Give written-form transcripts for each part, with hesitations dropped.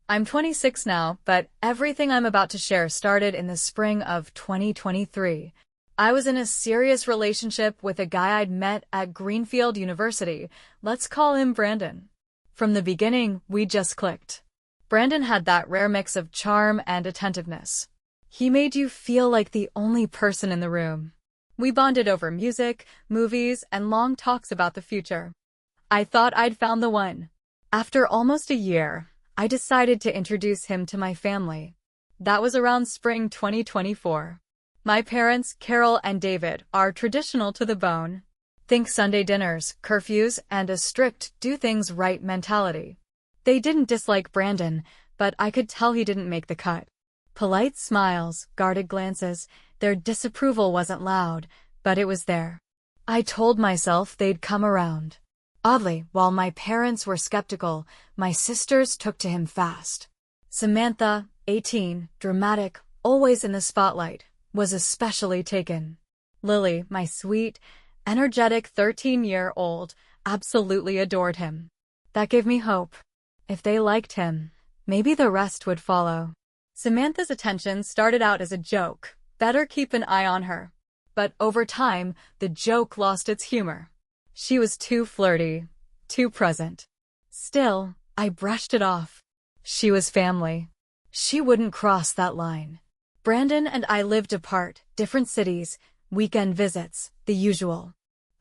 I'm 26 now, but everything I'm about to share started in the spring of 2023. I was in a serious relationship with a guy I'd met at Greenfield University. Let's call him Brandon. From the beginning, we just clicked. Brandon had that rare mix of charm and attentiveness. He made you feel like the only person in the room. We bonded over music, movies, and long talks about the future. I thought I'd found the one. After almost a year, I decided to introduce him to my family. That was around spring 2024. My parents, Carol and David, are traditional to the bone. Think Sunday dinners, curfews, and a strict do-things-right mentality. They didn't dislike Brandon, but I could tell he didn't make the cut. Polite smiles, guarded glances, their disapproval wasn't loud, but it was there. I told myself they'd come around. Oddly, while my parents were skeptical, my sisters took to him fast. Samantha, 18, dramatic, always in the spotlight, was especially taken. Lily, my sweet, energetic 13-year-old, absolutely adored him. That gave me hope. If they liked him, maybe the rest would follow. Samantha's attention started out as a joke. Better keep an eye on her. But over time, the joke lost its humor. She was too flirty, too present. Still, I brushed it off. She was family. She wouldn't cross that line. Brandon and I lived apart, different cities, weekend visits, the usual.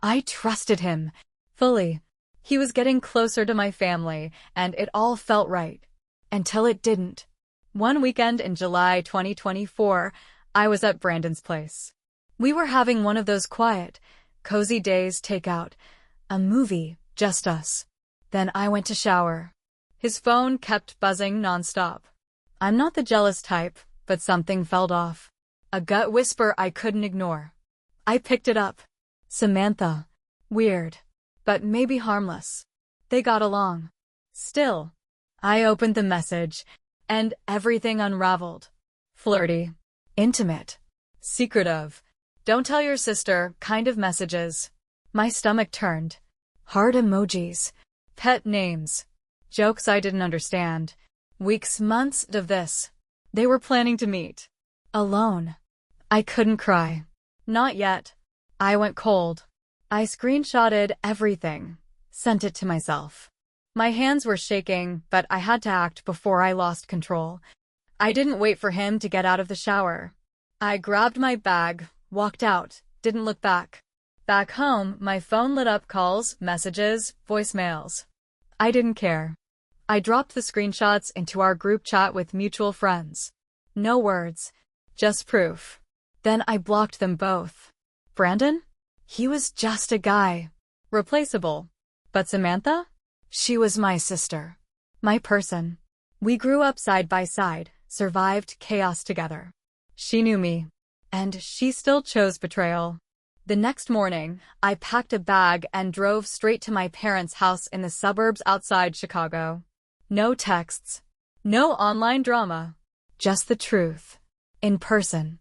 I trusted him, fully. He was getting closer to my family, and it all felt right. Until it didn't. One weekend in July 2024, I was at Brandon's place. We were having one of those quiet, cozy days, takeout, a movie, just us. Then I went to shower. His phone kept buzzing nonstop. I'm not the jealous type, but something felt off. A gut whisper I couldn't ignore. I picked it up. Samantha. Weird. But maybe harmless. They got along. Still. I opened the message, and everything unraveled. Flirty. Intimate. Secretive. Don't tell your sister kind of messages. My stomach turned. Heart emojis. Pet names. Jokes I didn't understand. Weeks, months of this. They were planning to meet. Alone. I couldn't cry. Not yet. I went cold. I screenshotted everything. Sent it to myself. My hands were shaking, but I had to act before I lost control. I didn't wait for him to get out of the shower. I grabbed my bag, walked out, didn't look back. Back home, my phone lit up calls, messages, voicemails. I didn't care. I dropped the screenshots into our group chat with mutual friends. No words, just proof. Then I blocked them both. Brandon? He was just a guy. Replaceable. But Samantha? She was my sister. My person. We grew up side by side, survived chaos together. She knew me. And she still chose betrayal. The next morning, I packed a bag and drove straight to my parents' house in the suburbs outside Chicago. No texts. No online drama. Just the truth. In person.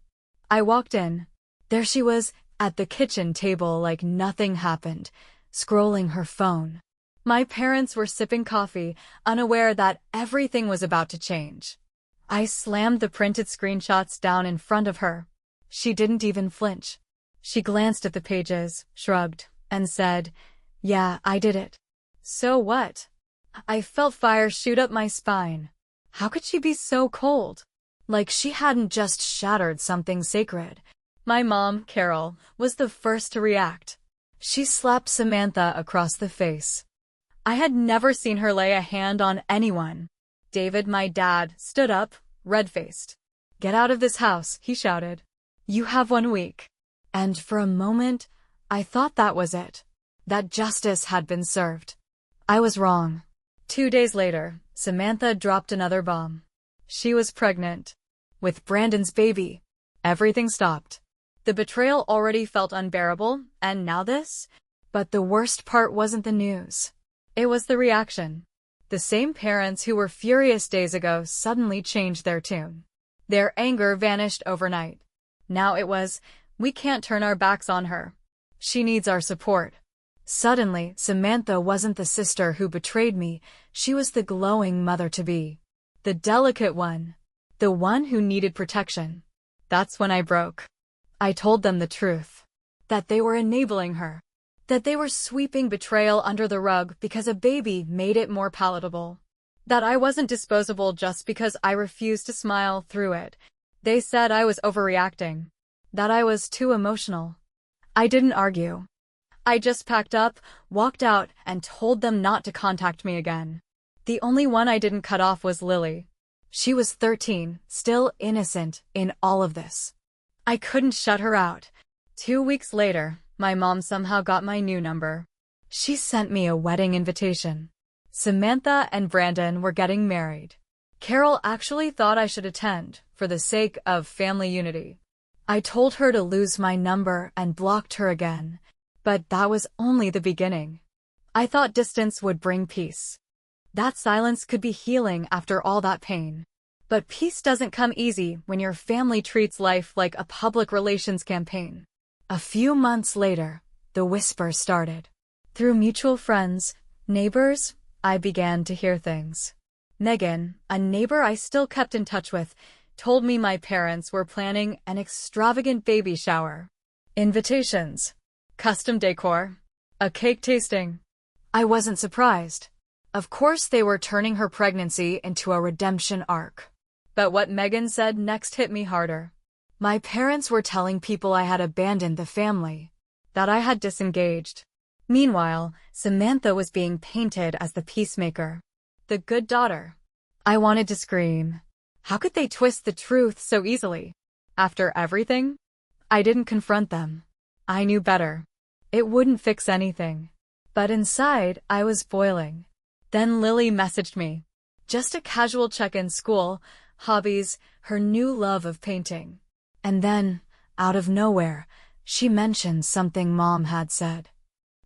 I walked in. There she was, at the kitchen table like nothing happened, scrolling her phone. My parents were sipping coffee, unaware that everything was about to change. I slammed the printed screenshots down in front of her. She didn't even flinch. She glanced at the pages, shrugged, and said, "Yeah, I did it." So what? I felt fire shoot up my spine. How could she be so cold? Like she hadn't just shattered something sacred. My mom, Carol, was the first to react. She slapped Samantha across the face. I had never seen her lay a hand on anyone. David, my dad, stood up, red-faced. "Get out of this house," he shouted. "You have 1 week." And for a moment, I thought that was it. That justice had been served. I was wrong. 2 days later, Samantha dropped another bomb. She was pregnant. With Brandon's baby. Everything stopped. The betrayal already felt unbearable, and now this? But the worst part wasn't the news. It was the reaction. The same parents who were furious days ago suddenly changed their tune. Their anger vanished overnight. Now it was, "We can't turn our backs on her. She needs our support." Suddenly, Samantha wasn't the sister who betrayed me, she was the glowing mother-to-be. The delicate one. The one who needed protection. That's when I broke. I told them the truth. That they were enabling her. That they were sweeping betrayal under the rug because a baby made it more palatable. That I wasn't disposable just because I refused to smile through it. They said I was overreacting. That I was too emotional. I didn't argue. I just packed up, walked out, and told them not to contact me again. The only one I didn't cut off was Lily. She was 13, still innocent in all of this. I couldn't shut her out. 2 weeks later, my mom somehow got my new number. She sent me a wedding invitation. Samantha and Brandon were getting married. Carol actually thought I should attend, for the sake of family unity. I told her to lose my number and blocked her again, but that was only the beginning. I thought distance would bring peace. That silence could be healing after all that pain. But peace doesn't come easy when your family treats life like a public relations campaign. A few months later, the whisper started. Through mutual friends, neighbors, I began to hear things. Megan, a neighbor I still kept in touch with, told me my parents were planning an extravagant baby shower. Invitations, custom decor, a cake tasting. I wasn't surprised. Of course they were turning her pregnancy into a redemption arc. But what Megan said next hit me harder. My parents were telling people I had abandoned the family, that I had disengaged. Meanwhile, Samantha was being painted as the peacemaker, the good daughter. I wanted to scream. How could they twist the truth so easily? After everything? I didn't confront them. I knew better. It wouldn't fix anything. But inside, I was boiling. Then Lily messaged me. Just a casual check-in: school, hobbies, her new love of painting. And then, out of nowhere, she mentioned something Mom had said.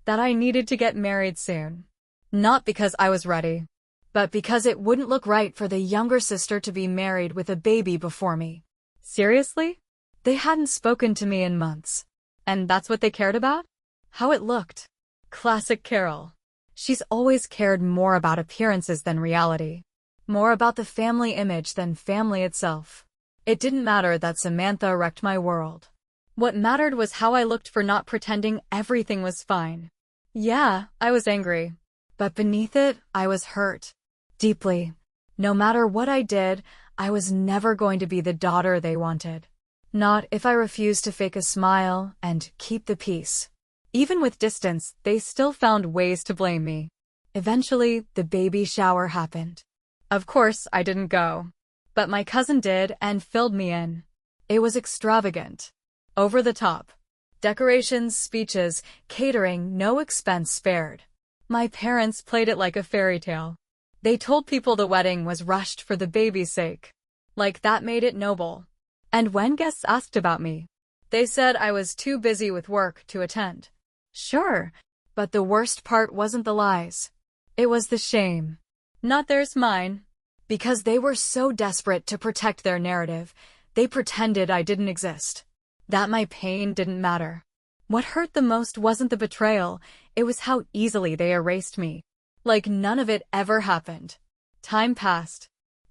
That I needed to get married soon. Not because I was ready, but because it wouldn't look right for the younger sister to be married with a baby before me. Seriously? They hadn't spoken to me in months. And that's what they cared about? How it looked. Classic Carol. She's always cared more about appearances than reality. More about the family image than family itself. It didn't matter that Samantha wrecked my world. What mattered was how I looked for not pretending everything was fine. Yeah, I was angry. But beneath it, I was hurt. Deeply. No matter what I did, I was never going to be the daughter they wanted. Not if I refused to fake a smile and keep the peace. Even with distance, they still found ways to blame me. Eventually, the baby shower happened. Of course, I didn't go. But my cousin did and filled me in. It was extravagant. Over the top. Decorations, speeches, catering, no expense spared. My parents played it like a fairy tale. They told people the wedding was rushed for the baby's sake. Like that made it noble. And when guests asked about me, they said I was too busy with work to attend. Sure, but the worst part wasn't the lies. It was the shame. Not theirs, mine. Because they were so desperate to protect their narrative, they pretended I didn't exist. That my pain didn't matter. What hurt the most wasn't the betrayal, it was how easily they erased me. Like none of it ever happened. Time passed.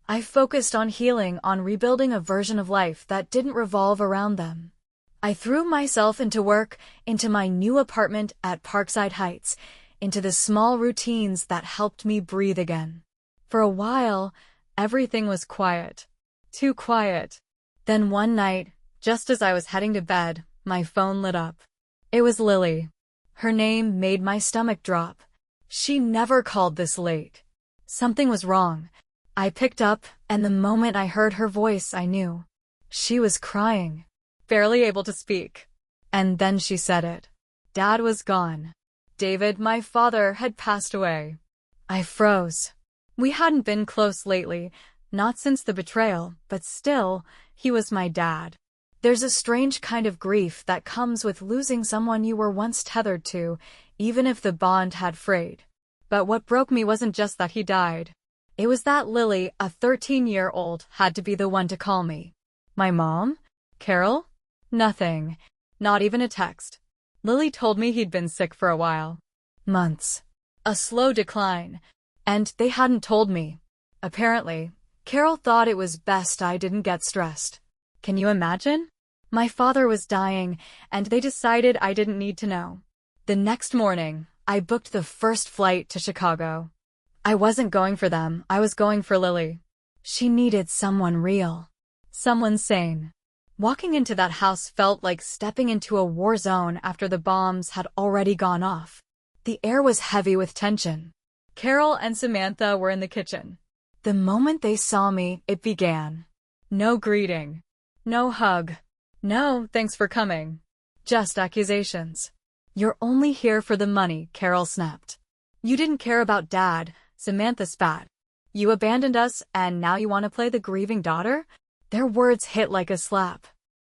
I focused on healing, on rebuilding a version of life that didn't revolve around them. I threw myself into work, into my new apartment at Parkside Heights, into the small routines that helped me breathe again. For a while, everything was quiet. Too quiet. Then one night, just as I was heading to bed, my phone lit up. It was Lily. Her name made my stomach drop. She never called this late. Something was wrong. I picked up, and the moment I heard her voice, I knew. She was crying. Barely able to speak. And then she said it. Dad was gone. David, my father, had passed away. I froze. We hadn't been close lately, not since the betrayal, but still, he was my dad. There's a strange kind of grief that comes with losing someone you were once tethered to, even if the bond had frayed. But what broke me wasn't just that he died. It was that Lily, a 13-year-old, had to be the one to call me. My mom? Carol? Nothing. Not even a text. Lily told me he'd been sick for a while. Months. A slow decline. And they hadn't told me. Apparently, Carol thought it was best I didn't get stressed. Can you imagine? My father was dying, and they decided I didn't need to know. The next morning, I booked the first flight to Chicago. I wasn't going for them, I was going for Lily. She needed someone real. Someone sane. Walking into that house felt like stepping into a war zone after the bombs had already gone off. The air was heavy with tension. Carol and Samantha were in the kitchen. The moment they saw me, it began. No greeting. No hug. No, thanks for coming. Just accusations. You're only here for the money, Carol snapped. You didn't care about Dad, Samantha spat. You abandoned us and now you want to play the grieving daughter? Their words hit like a slap.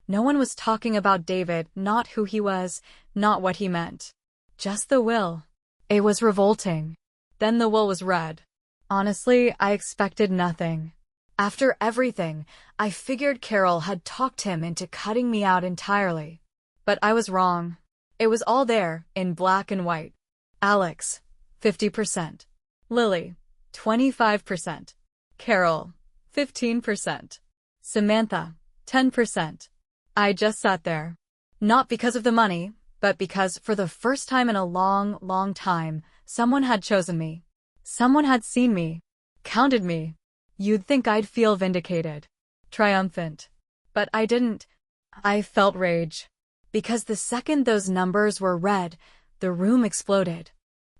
No one was talking about David, not who he was, not what he meant. Just the will. It was revolting. Then the will was read. Honestly, I expected nothing. After everything, I figured Carol had talked him into cutting me out entirely. But I was wrong. It was all there, in black and white. Alex, 50%. Lily, 25%. Carol, 15%. Samantha, 10%. I just sat there. Not because of the money, but because for the first time in a long, long time, someone had chosen me. Someone had seen me. Counted me. You'd think I'd feel vindicated. Triumphant. But I didn't. I felt rage. Because the second those numbers were read, the room exploded.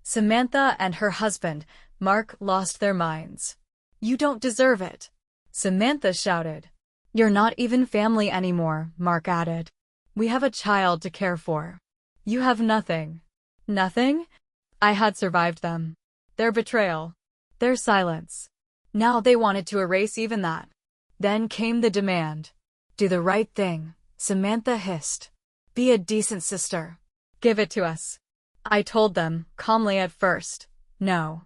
Samantha and her husband, Mark, lost their minds. You don't deserve it. Samantha shouted. You're not even family anymore, Mark added. We have a child to care for. You have nothing. Nothing? I had survived them. Their betrayal. Their silence. Now they wanted to erase even that. Then came the demand. Do the right thing, Samantha hissed. Be a decent sister. Give it to us. I told them, calmly at first, no.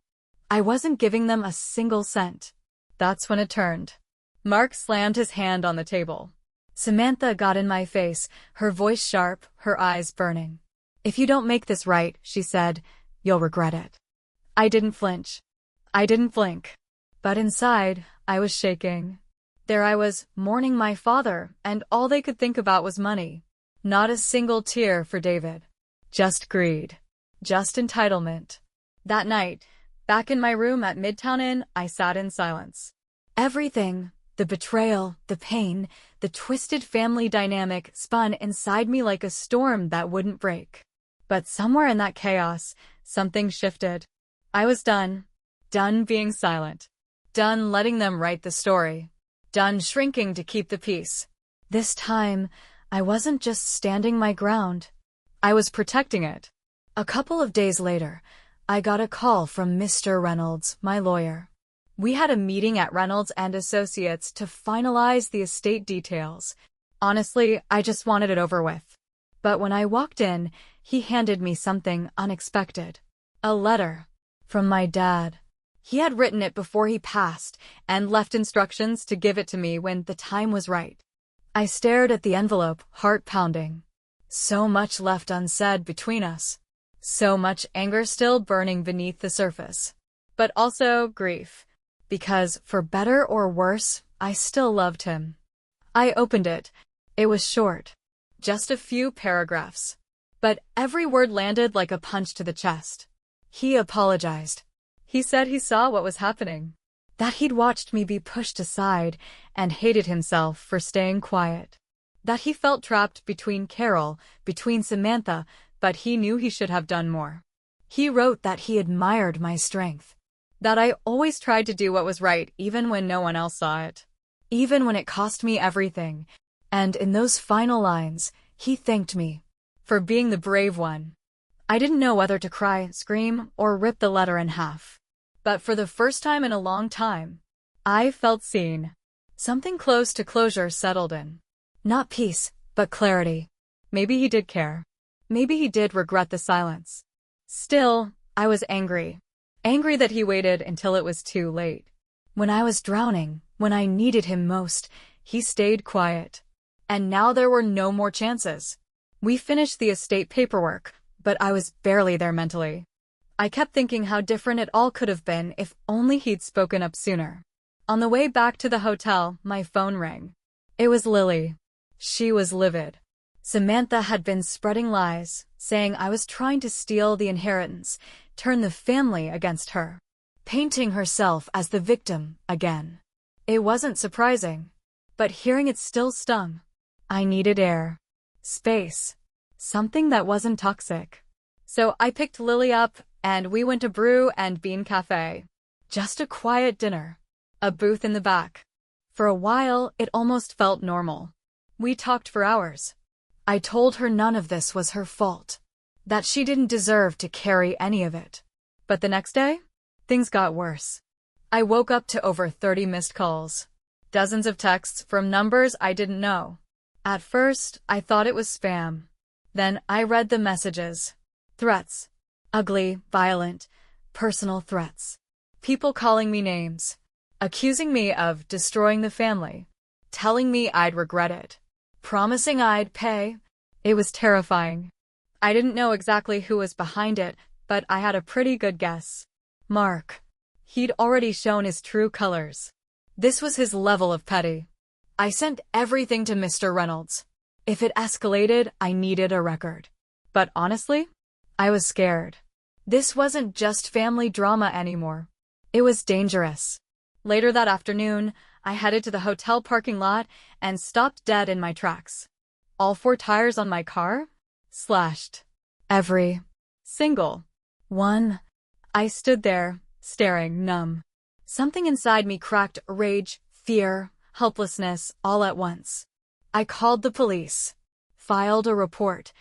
I wasn't giving them a single cent. That's when it turned. Mark slammed his hand on the table. Samantha got in my face, her voice sharp, her eyes burning. If you don't make this right, she said, you'll regret it. I didn't flinch. I didn't blink. But inside, I was shaking. There I was, mourning my father, and all they could think about was money. Not a single tear for David. Just greed. Just entitlement. That night, back in my room at Midtown Inn, I sat in silence. Everything, the betrayal, the pain, the twisted family dynamic spun inside me like a storm that wouldn't break. But somewhere in that chaos, something shifted. I was done. Done being silent. Done letting them write the story. Done shrinking to keep the peace. This time, I wasn't just standing my ground. I was protecting it. A couple of days later, I got a call from Mr. Reynolds, my lawyer. We had a meeting at Reynolds and Associates to finalize the estate details. Honestly, I just wanted it over with. But when I walked in, he handed me something unexpected. A letter. From my dad. He had written it before he passed and left instructions to give it to me when the time was right. I stared at the envelope, heart pounding. So much left unsaid between us. So much anger still burning beneath the surface. But also grief. Because, for better or worse, I still loved him. I opened it. It was short. Just a few paragraphs. But every word landed like a punch to the chest. He apologized. He said he saw what was happening. That he'd watched me be pushed aside and hated himself for staying quiet. That he felt trapped between Carol, between Samantha, but he knew he should have done more. He wrote that he admired my strength. That I always tried to do what was right even when no one else saw it. Even when it cost me everything. And in those final lines, he thanked me for being the brave one. I didn't know whether to cry, scream, or rip the letter in half. But for the first time in a long time, I felt seen. Something close to closure settled in. Not peace, but clarity. Maybe he did care. Maybe he did regret the silence. Still, I was angry. Angry that he waited until it was too late. When I was drowning, when I needed him most, he stayed quiet. And now there were no more chances. We finished the estate paperwork, but I was barely there mentally. I kept thinking how different it all could have been if only he'd spoken up sooner. On the way back to the hotel, my phone rang. It was Lily. She was livid. Samantha had been spreading lies, saying I was trying to steal the inheritance, turn the family against her, painting herself as the victim again. It wasn't surprising, but hearing it still stung. I needed air, space, something that wasn't toxic. So I picked Lily up, and we went to Brew and Bean Cafe. Just a quiet dinner. A booth in the back. For a while, it almost felt normal. We talked for hours. I told her none of this was her fault, that she didn't deserve to carry any of it. But the next day, things got worse. I woke up to over 30 missed calls. Dozens of texts from numbers I didn't know. At first, I thought it was spam. Then I read the messages. Threats. Ugly, violent, personal threats. People calling me names. Accusing me of destroying the family. Telling me I'd regret it. Promising I'd pay. It was terrifying. I didn't know exactly who was behind it, but I had a pretty good guess. Mark. He'd already shown his true colors. This was his level of petty. I sent everything to Mr. Reynolds. If it escalated, I needed a record. But honestly, I was scared. This wasn't just family drama anymore. It was dangerous. Later that afternoon, I headed to the hotel parking lot and stopped dead in my tracks. All 4 tires on my car? Slashed. Every single one. I stood there, staring, numb. Something inside me cracked rage, fear, helplessness, all at once. I called the police. Filed a report.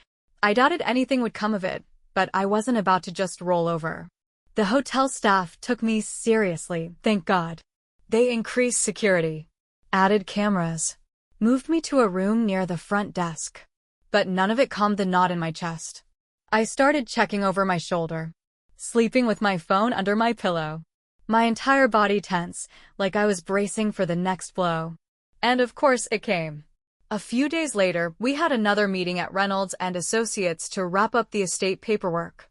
I doubted anything would come of it, but I wasn't about to just roll over. The hotel staff took me seriously, thank God. They increased security, added cameras, moved me to a room near the front desk. But none of it calmed the knot in my chest. I started checking over my shoulder, sleeping with my phone under my pillow. My entire body tense, like I was bracing for the next blow. And of course it came. A few days later, we had another meeting at Reynolds and Associates to wrap up the estate paperwork.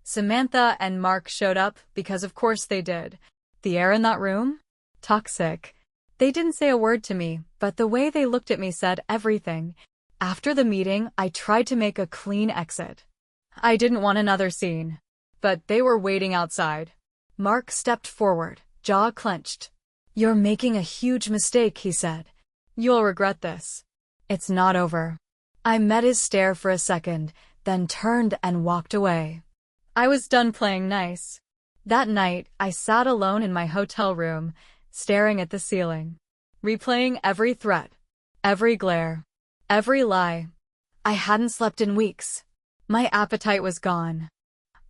Samantha and Mark showed up because of course they did. The air in that room? Toxic. They didn't say a word to me, but the way they looked at me said everything. After the meeting, I tried to make a clean exit. I didn't want another scene. But they were waiting outside. Mark stepped forward, jaw clenched. "You're making a huge mistake," he said. "You'll regret this. It's not over." I met his stare for a second, then turned and walked away. I was done playing nice. That night, I sat alone in my hotel room, staring at the ceiling, replaying every threat, every glare, every lie. I hadn't slept in weeks. My appetite was gone.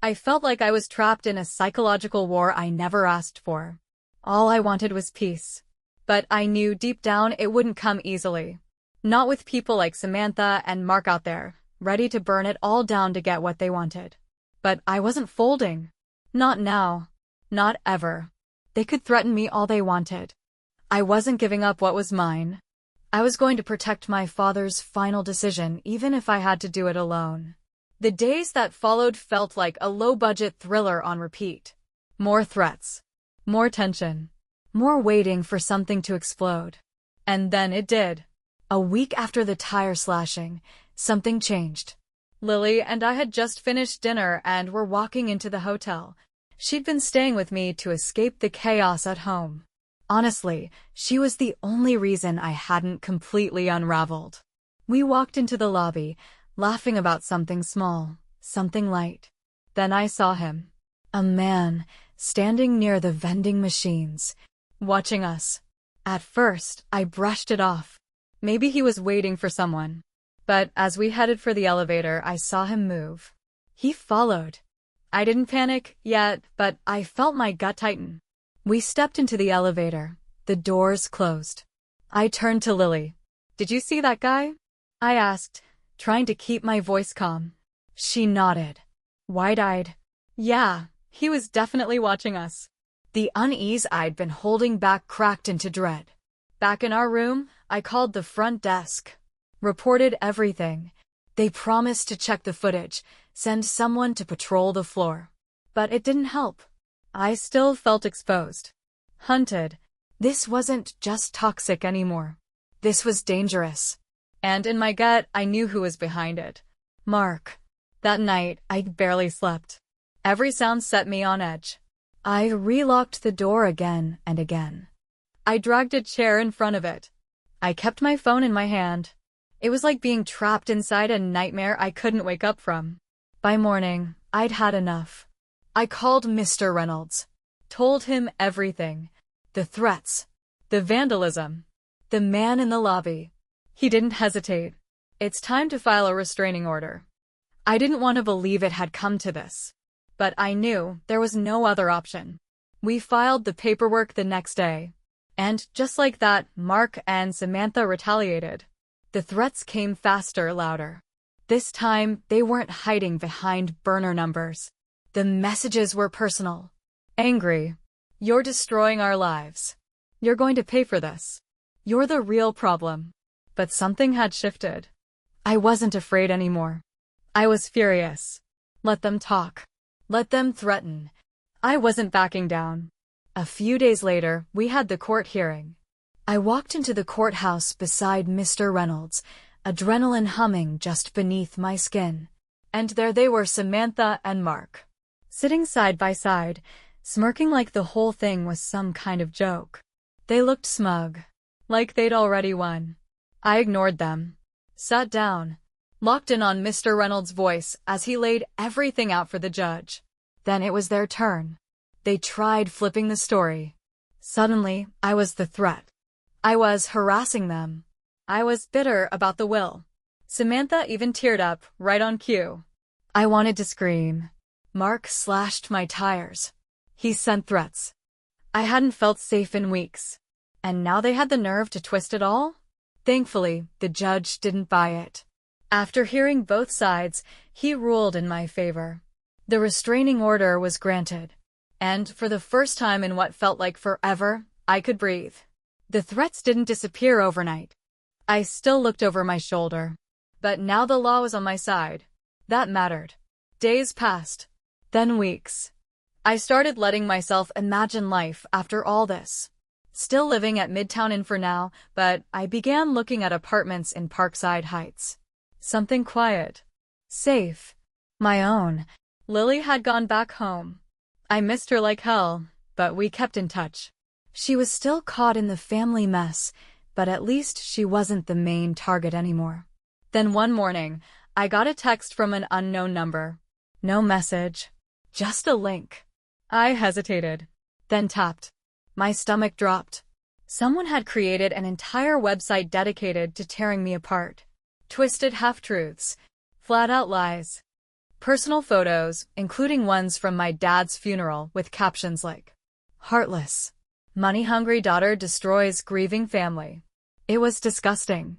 I felt like I was trapped in a psychological war I never asked for. All I wanted was peace. But I knew deep down it wouldn't come easily. Not with people like Samantha and Mark out there, ready to burn it all down to get what they wanted. But I wasn't folding. Not now. Not ever. They could threaten me all they wanted. I wasn't giving up what was mine. I was going to protect my father's final decision, even if I had to do it alone. The days that followed felt like a low-budget thriller on repeat. More threats. More tension. More waiting for something to explode. And then it did. A week after the tire slashing, something changed. Lily and I had just finished dinner and were walking into the hotel. She'd been staying with me to escape the chaos at home. Honestly, she was the only reason I hadn't completely unraveled. We walked into the lobby, laughing about something small, something light. Then I saw him. A man, standing near the vending machines, watching us. At first, I brushed it off. Maybe he was waiting for someone. But as we headed for the elevator, I saw him move. He followed. I didn't panic yet, but I felt my gut tighten. We stepped into the elevator. The doors closed. I turned to Lily. "Did you see that guy?" I asked, trying to keep my voice calm. She nodded. Wide-eyed. Yeah, he was definitely watching us. The unease I'd been holding back cracked into dread. Back in our room, I called the front desk. Reported everything. They promised to check the footage, send someone to patrol the floor. But it didn't help. I still felt exposed. Hunted. This wasn't just toxic anymore. This was dangerous. And in my gut, I knew who was behind it. Mark. That night, I barely slept. Every sound set me on edge. I relocked the door again and again. I dragged a chair in front of it. I kept my phone in my hand. It was like being trapped inside a nightmare I couldn't wake up from. By morning, I'd had enough. I called Mr. Reynolds. Told him everything. The threats. The vandalism. The man in the lobby. He didn't hesitate. It's time to file a restraining order. I didn't want to believe it had come to this. But I knew there was no other option. We filed the paperwork the next day. And just like that, Mark and Samantha retaliated. The threats came faster, louder. This time, they weren't hiding behind burner numbers. The messages were personal. Angry. You're destroying our lives. You're going to pay for this. You're the real problem. But something had shifted. I wasn't afraid anymore. I was furious. Let them talk. Let them threaten. I wasn't backing down. A few days later, we had the court hearing. I walked into the courthouse beside Mr. Reynolds, adrenaline humming just beneath my skin. And there they were, Samantha and Mark. Sitting side by side, smirking like the whole thing was some kind of joke. They looked smug. Like they'd already won. I ignored them. Sat down. Locked in on Mr. Reynolds' voice as he laid everything out for the judge. Then it was their turn. They tried flipping the story. Suddenly, I was the threat. I was harassing them. I was bitter about the will. Samantha even teared up, right on cue. I wanted to scream. Mark slashed my tires. He sent threats. I hadn't felt safe in weeks. And now they had the nerve to twist it all? Thankfully, the judge didn't buy it. After hearing both sides, he ruled in my favor. The restraining order was granted. And for the first time in what felt like forever, I could breathe. The threats didn't disappear overnight. I still looked over my shoulder. But now the law was on my side. That mattered. Days passed. Then weeks. I started letting myself imagine life after all this. Still living at Midtown Inn for now, but I began looking at apartments in Parkside Heights. Something quiet. Safe. My own. Lily had gone back home. I missed her like hell, but we kept in touch. She was still caught in the family mess, but at least she wasn't the main target anymore. Then one morning, I got a text from an unknown number. No message. Just a link. I hesitated. Then tapped. My stomach dropped. Someone had created an entire website dedicated to tearing me apart. Twisted half-truths. Flat-out lies. Personal photos, including ones from my dad's funeral with captions like, "Heartless. Money-hungry daughter destroys grieving family." It was disgusting.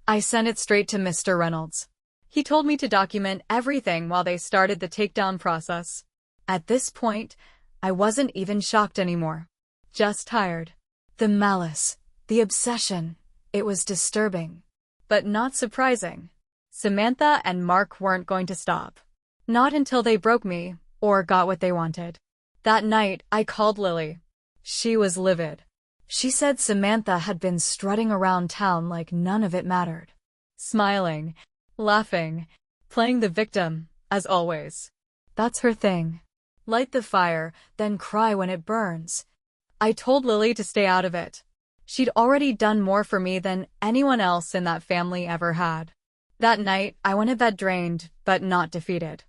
I sent it straight to Mr. Reynolds. He told me to document everything while they started the takedown process. At this point, I wasn't even shocked anymore. Just tired. The malice, the obsession, it was disturbing. But not surprising. Samantha and Mark weren't going to stop. Not until they broke me, or got what they wanted. That night, I called Lily. She was livid. She said Samantha had been strutting around town like none of it mattered. Smiling, laughing, playing the victim, as always. That's her thing. Light the fire, then cry when it burns. I told Lily to stay out of it. She'd already done more for me than anyone else in that family ever had. That night, I went to bed drained, but not defeated.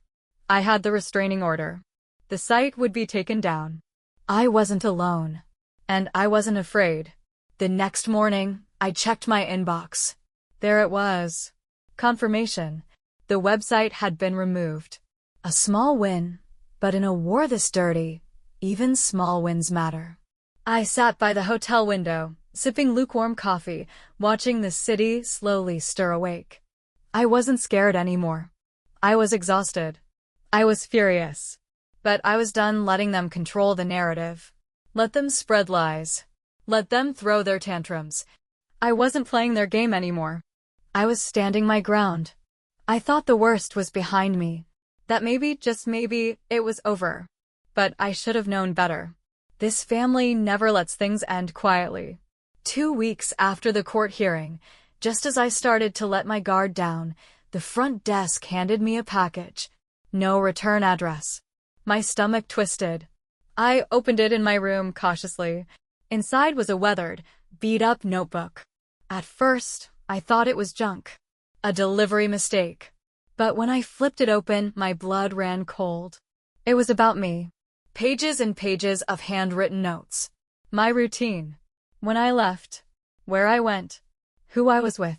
I had the restraining order. The site would be taken down. I wasn't alone. And I wasn't afraid. The next morning, I checked my inbox. There it was. Confirmation. The website had been removed. A small win, but in a war this dirty, even small wins matter. I sat by the hotel window, sipping lukewarm coffee, watching the city slowly stir awake. I wasn't scared anymore. I was exhausted. I was furious. But I was done letting them control the narrative. Let them spread lies. Let them throw their tantrums. I wasn't playing their game anymore. I was standing my ground. I thought the worst was behind me. That maybe, just maybe, it was over. But I should have known better. This family never lets things end quietly. 2 weeks after the court hearing, just as I started to let my guard down, the front desk handed me a package. No return address. My stomach twisted. I opened it in my room cautiously. Inside was a weathered, beat-up notebook. At first, I thought it was junk. A delivery mistake. But when I flipped it open, my blood ran cold. It was about me. Pages and pages of handwritten notes. My routine. When I left. Where I went. Who I was with.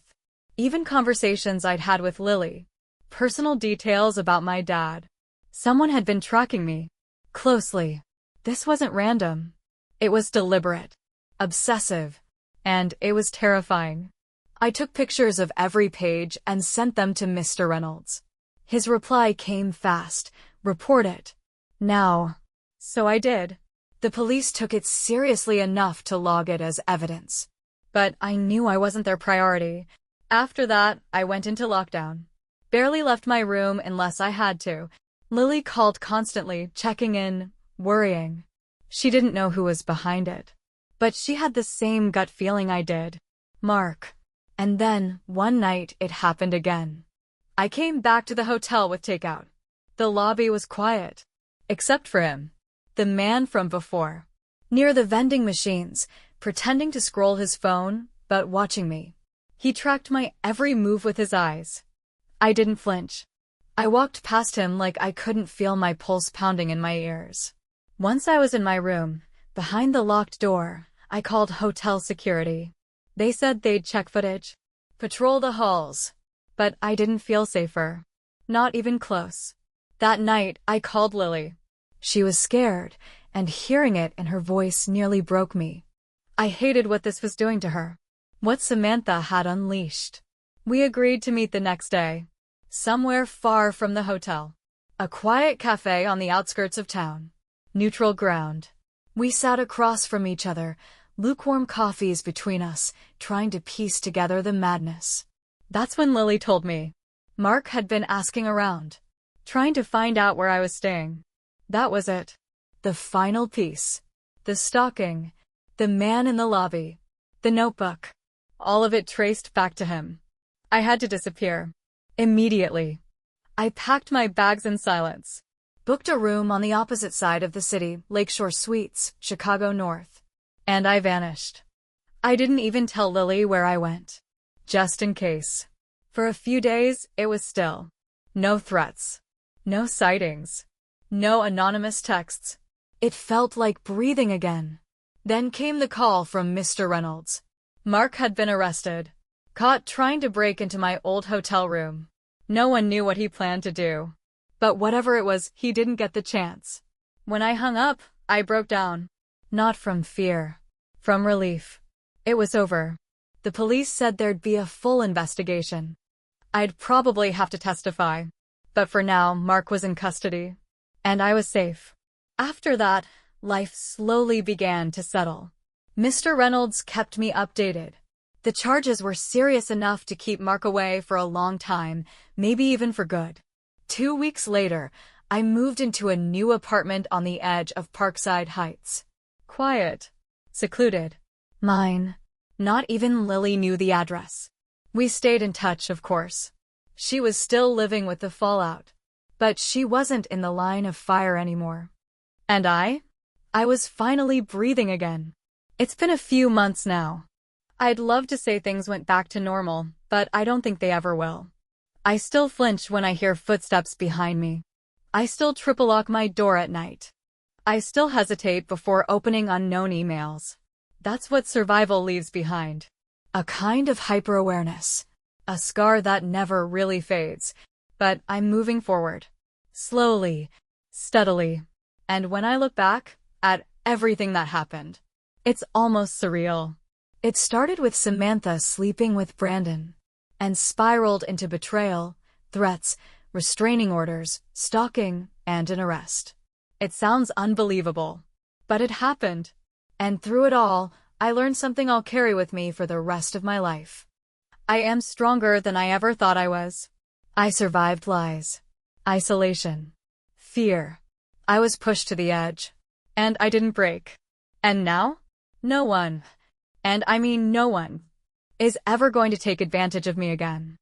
Even conversations I'd had with Lily. Personal details about my dad. Someone had been tracking me. Closely. This wasn't random. It was deliberate. Obsessive. And it was terrifying. I took pictures of every page and sent them to Mr. Reynolds. His reply came fast. Report it. Now. So I did. The police took it seriously enough to log it as evidence. But I knew I wasn't their priority. After that, I went into lockdown. Barely left my room unless I had to. Lily called constantly, checking in, worrying. She didn't know who was behind it. But she had the same gut feeling I did. Mark. And then, one night, it happened again. I came back to the hotel with takeout. The lobby was quiet. Except for him. The man from before. Near the vending machines, pretending to scroll his phone, but watching me. He tracked my every move with his eyes. I didn't flinch. I walked past him like I couldn't feel my pulse pounding in my ears. Once I was in my room, behind the locked door, I called hotel security. They said they'd check footage, patrol the halls. But I didn't feel safer. Not even close. That night, I called Lily. She was scared, and hearing it in her voice nearly broke me. I hated what this was doing to her. What Samantha had unleashed. We agreed to meet the next day. Somewhere far from the hotel. A quiet cafe on the outskirts of town. Neutral ground. We sat across from each other, lukewarm coffees between us, trying to piece together the madness. That's when Lily told me. Mark had been asking around, trying to find out where I was staying. That was it. The final piece. The stalking. The man in the lobby. The notebook. All of it traced back to him. I had to disappear. Immediately. I packed my bags in silence. Booked a room on the opposite side of the city, Lakeshore Suites, Chicago North. And I vanished. I didn't even tell Lily where I went. Just in case. For a few days, it was still. No threats. No sightings. No anonymous texts. It felt like breathing again. Then came the call from Mr. Reynolds. Mark had been arrested. Caught trying to break into my old hotel room. No one knew what he planned to do. But whatever it was, he didn't get the chance. When I hung up, I broke down. Not from fear. From relief. It was over. The police said there'd be a full investigation. I'd probably have to testify. But for now, Mark was in custody. And I was safe. After that, life slowly began to settle. Mr. Reynolds kept me updated. The charges were serious enough to keep Mark away for a long time, maybe even for good. 2 weeks later, I moved into a new apartment on the edge of Parkside Heights. Quiet. Secluded. Mine. Not even Lily knew the address. We stayed in touch, of course. She was still living with the fallout. But she wasn't in the line of fire anymore. And I was finally breathing again. It's been a few months now. I'd love to say things went back to normal, but I don't think they ever will. I still flinch when I hear footsteps behind me. I still triple lock my door at night. I still hesitate before opening unknown emails. That's what survival leaves behind. A kind of hyper-awareness. A scar that never really fades. But I'm moving forward. Slowly. Steadily. And when I look back at everything that happened, it's almost surreal. It started with Samantha sleeping with Brandon. And spiraled into betrayal, threats, restraining orders, stalking, and an arrest. It sounds unbelievable. But it happened. And through it all, I learned something I'll carry with me for the rest of my life. I am stronger than I ever thought I was. I survived lies, isolation, fear. I was pushed to the edge. And I didn't break. And now, no one, and I mean no one, is ever going to take advantage of me again.